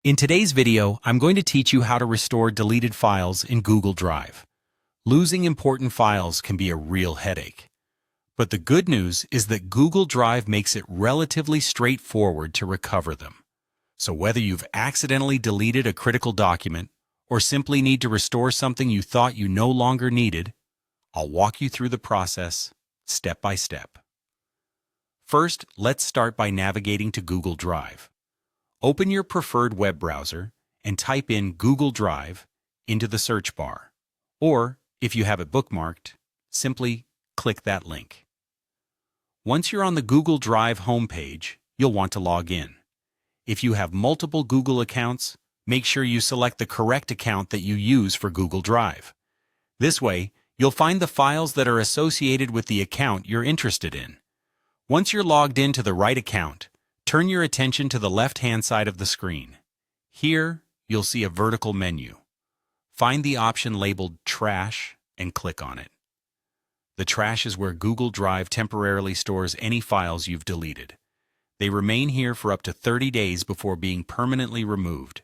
In today's video, I'm going to teach you how to restore deleted files in Google Drive. Losing important files can be a real headache. But the good news is that Google Drive makes it relatively straightforward to recover them. So whether you've accidentally deleted a critical document or simply need to restore something you thought you no longer needed, I'll walk you through the process step by step. First, let's start by navigating to Google Drive. Open your preferred web browser and type in Google Drive into the search bar. Or, if you have it bookmarked, simply click that link. Once you're on the Google Drive homepage, you'll want to log in. If you have multiple Google accounts, make sure you select the correct account that you use for Google Drive. This way, you'll find the files that are associated with the account you're interested in. Once you're logged into the right account, turn your attention to the left-hand side of the screen. Here, you'll see a vertical menu. Find the option labeled Trash and click on it. The trash is where Google Drive temporarily stores any files you've deleted. They remain here for up to 30 days before being permanently removed,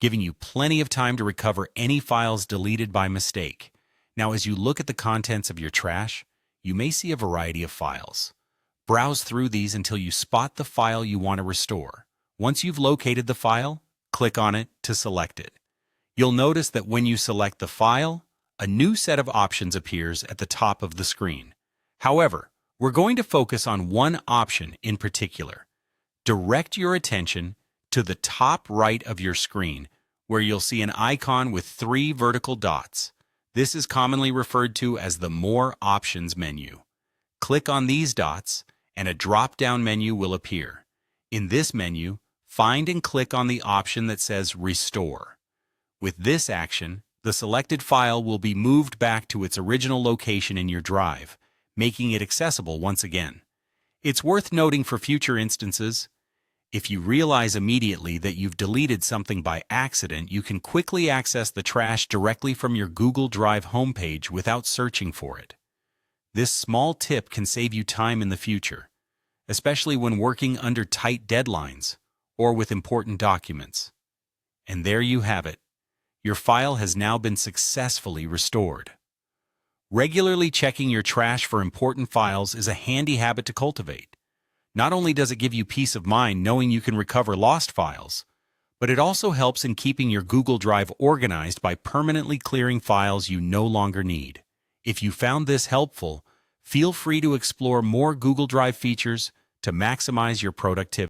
giving you plenty of time to recover any files deleted by mistake. Now, as you look at the contents of your trash, you may see a variety of files. Browse through these until you spot the file you want to restore. Once you've located the file, click on it to select it. You'll notice that when you select the file, a new set of options appears at the top of the screen. However, we're going to focus on one option in particular. Direct your attention to the top right of your screen, where you'll see an icon with 3 vertical dots. This is commonly referred to as the More Options menu. Click on these dots, and a drop-down menu will appear. In this menu, find and click on the option that says Restore. With this action, the selected file will be moved back to its original location in your drive, making it accessible once again. It's worth noting for future instances, if you realize immediately that you've deleted something by accident, you can quickly access the trash directly from your Google Drive homepage without searching for it. This small tip can save you time in the future, especially when working under tight deadlines or with important documents. And there you have it. Your file has now been successfully restored. Regularly checking your trash for important files is a handy habit to cultivate. Not only does it give you peace of mind knowing you can recover lost files, but it also helps in keeping your Google Drive organized by permanently clearing files you no longer need. If you found this helpful, feel free to explore more Google Drive features to maximize your productivity.